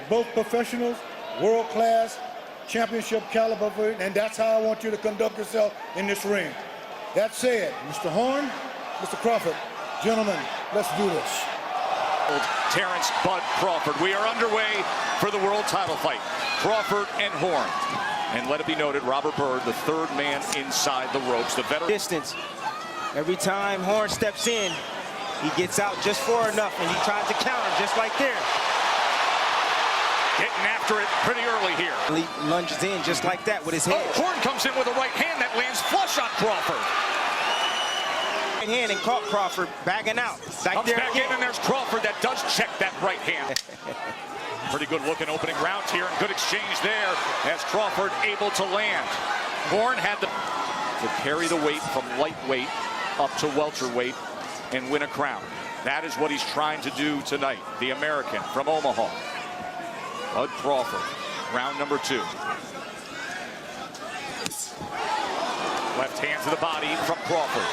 both professionals, world-class, championship caliber, and that's how I want you to conduct yourself in this ring. That said, Mr. Horn, Mr. Crawford, gentlemen, let's do this. Terence "Bud" Crawford. We are underway for the world title fight. Crawford and Horn. And let it be noted, Robert Byrd, the third man inside the ropes. The veteran. Distance. Every time Horn steps in, he gets out just far enough, and he tries to counter just like there. Getting after it pretty early here. He lunges in just like that with his head. Oh, Horn comes in with a right hand that lands flush on Crawford. Right hand and caught Crawford backing out. Comes back in, and there's Crawford that does check that right hand. Pretty good looking opening rounds here, and good exchange there as Crawford able to land. Horn had to carry the weight from lightweight up to welterweight and win a crown. That is what he's trying to do tonight. The American from Omaha, Bud Crawford, round number 2. Left hand to the body from Crawford.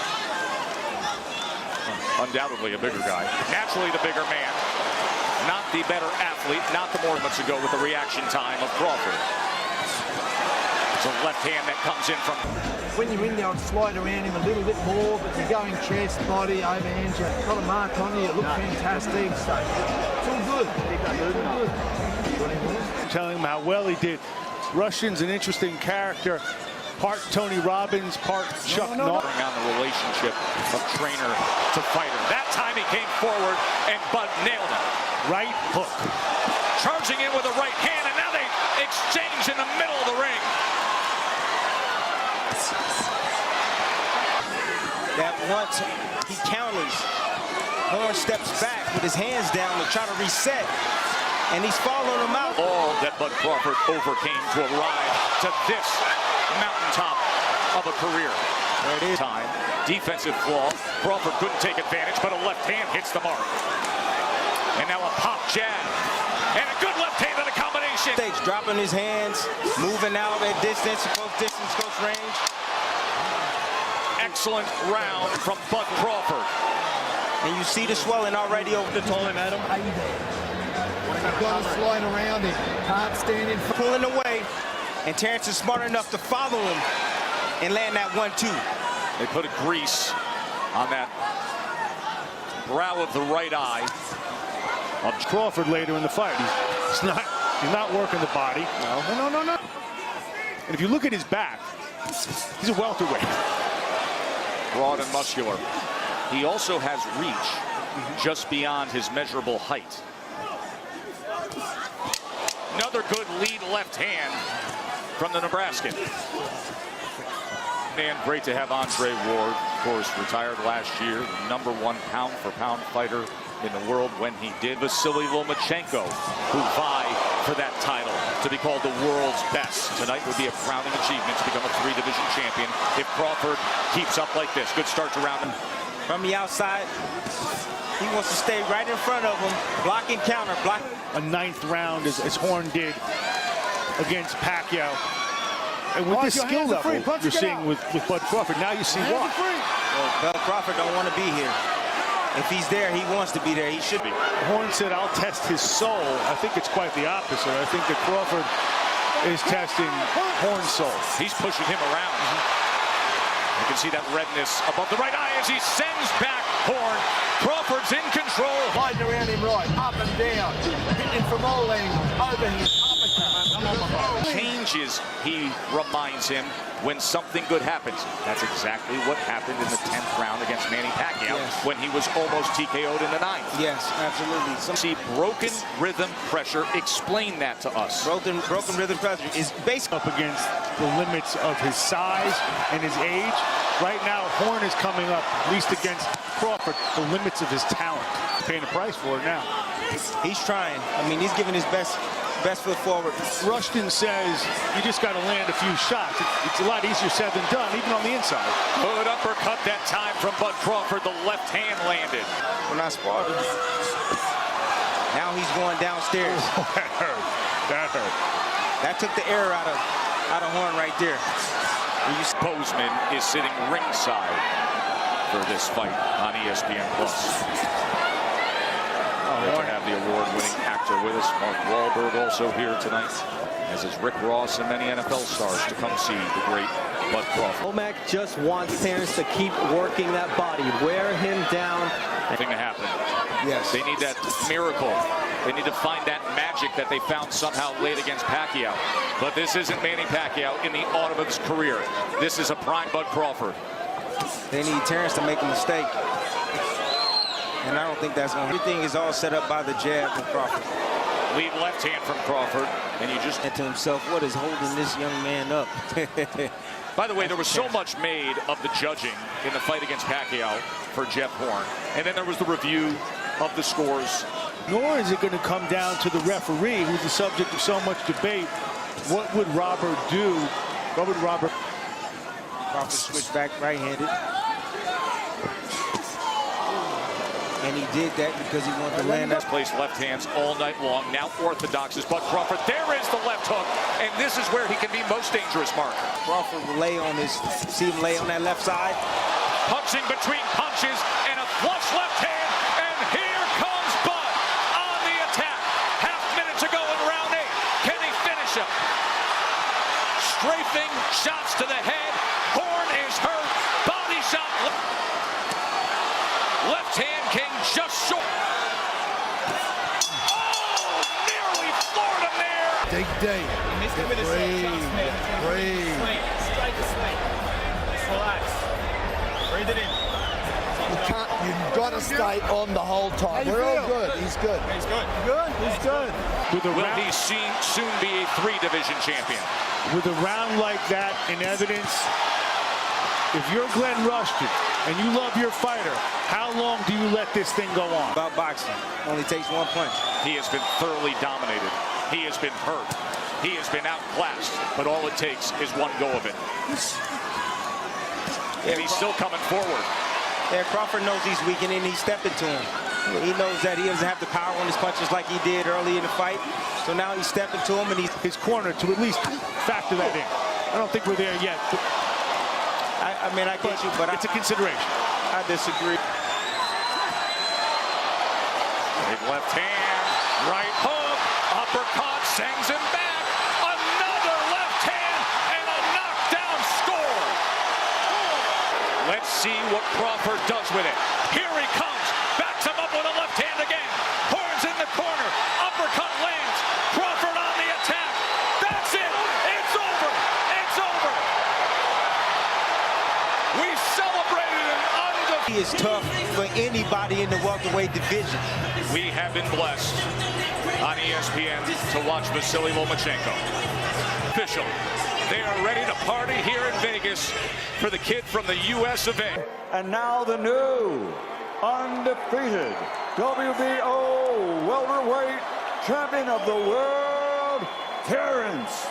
Undoubtedly a bigger guy. Naturally the bigger man. Not the better athlete, not the more months ago with the reaction time of Crawford. It's a left hand that comes in from... When you're in there, I'd slide around him a little bit more, but you're going chest, body, overhands, you've got a mark on you, you look fantastic, so it's all good. It's all good. Telling him how well he did. Russian's an interesting character. Part Tony Robbins, part Chuck Norris. On the relationship of trainer to fighter. That time he came forward and Bud nailed him. Right hook. Charging in with a right hand, and now they exchange in the middle of the ring. That once he counters, Horn steps back with his hands down to try to reset, and he's following him out. All that Bud Crawford overcame to arrive to this mountaintop of a career. There it is. Time, defensive flaw. Crawford couldn't take advantage, but a left hand hits the mark. And now a pop jab. And a good left hand in the combination. Stage dropping his hands, moving out at distance, close range. Excellent round from Bud Crawford. And you see the swelling already over the total, Adam. You've got to slide around him. Can't stand in front. Pulling away, and Terence is smart enough to follow him and land that 1-2. They put a grease on that brow of the right eye of Crawford later in the fight. He's not working the body. No. And if you look at his back, he's a welterweight. Broad and muscular. He also has reach just beyond his measurable height. Another good lead left hand from the Nebraskan. And great to have Andre Ward, of course, retired last year, #1 pound-for-pound fighter in the world when he did. Vasily Lomachenko, who vie for that title to be called the world's best. Tonight would be a crowning achievement to become a 3-division champion if Crawford keeps up like this. Good start to round. From the outside, he wants to stay right in front of him, block and counter, block. A 9th round as Horn did against Pacquiao. And with this skill level you're seeing with Bud Crawford, now you see why. Well, Bud Crawford don't want to be here. If he's there, he wants to be there. He should be. Horn said, "I'll test his soul." I think it's quite the opposite. I think that Crawford is testing Horn's soul. He's pushing him around. You can see that redness above the right eye as he sends back Horn. Crawford's in control. Sliding around him right, up and down, hitting from all angles, overhand, uppercut. Changes, he reminds him, when something good happens. That's exactly what happened in the 10th round against Manny Pacquiao when he was almost TKO'd in the 9th. Yes, absolutely. See broken rhythm pressure. Explain that to us. Broken rhythm pressure is basically up against the limits of his size and his age. Right now, Horn is coming up, at least against Crawford, the limits of his talent. He's paying a price for it now. He's trying. I mean, he's giving his best foot forward. Rushton says you just got to land a few shots. It's a lot easier said than done, even on the inside. Good uppercut that time from Bud Crawford. The left hand landed. We're not sparring. Now he's going downstairs. Oh, that hurt. That hurt. That took the air out of Horn right there. Bozeman is sitting ringside for this fight on ESPN+. Great to have the award-winning actor with us. Mark Wahlberg also here tonight, as is Rick Ross and many NFL stars to come see the great Bud Crawford. Womack just wants Terence to keep working that body, wear him down. Thing to happen. Yes. They need that miracle. They need to find that magic that they found somehow late against Pacquiao. But this isn't Manny Pacquiao in the autumn of his career. This is a prime Bud Crawford. They need Terence to make a mistake. And I don't think that's going to. Everything is all set up by the jab from Crawford. Lead left hand from Crawford. And you just And to himself, what is holding this young man up? By the way, there was so much made of the judging in the fight against Pacquiao for Jeff Horn. And then there was the review of the scores. Nor is it going to come down to the referee, who's the subject of so much debate. What would Robert do? What would Robert? Crawford switched back right-handed. And he did that because he wanted to land that. Placed left hands all night long. Now orthodox is Bud Crawford. There is the left hook. And this is where he can be most dangerous, Mark. Crawford will lay on his, see him lay on that left side. Punching between punches and a flush left hand. And here comes Bud on the attack. Half minute to go in round 8. Can he finish him? Strafing shots to the head. Horn is hurt. Body shot. Left hand came just short. Oh, nearly floored him there. Take day. Breathe. Relax. Breathe it in. You've got to stay on the whole time. We're all good. He's good. He's good. He's good. Will he soon be a 3-division champion? With a round like that in evidence, if you're Glenn Rushton and you love your fighter, how long do you let this thing go on? About boxing. Only takes one punch. He has been thoroughly dominated. He has been hurt. He has been outclassed. But all it takes is one go of it. And he's still coming forward. Yeah, Crawford knows he's weakening. He's stepping to him. He knows that he doesn't have the power on his punches like he did early in the fight. So now he's stepping to him, and he's His corner to at least factor that in. I don't think we're there yet. I mean, I get you, but it's a consideration. I disagree. Big left hand, right hook, uppercut, sends him back. Another left hand and a knockdown score. Let's see what Crawford does with it. Here he comes, backs him up with a left hand again. Horns in the corner, uppercut lands. Crawford on the attack. That's it. It's over. It's over. We celebrated an undefeated. He is tough for anybody in the welterweight division. We have been blessed on ESPN to watch Vasily Lomachenko. Official. They are ready to party here in Vegas for the kid from the US of A. And now the new, undefeated WBO welterweight champion of the world, Terence.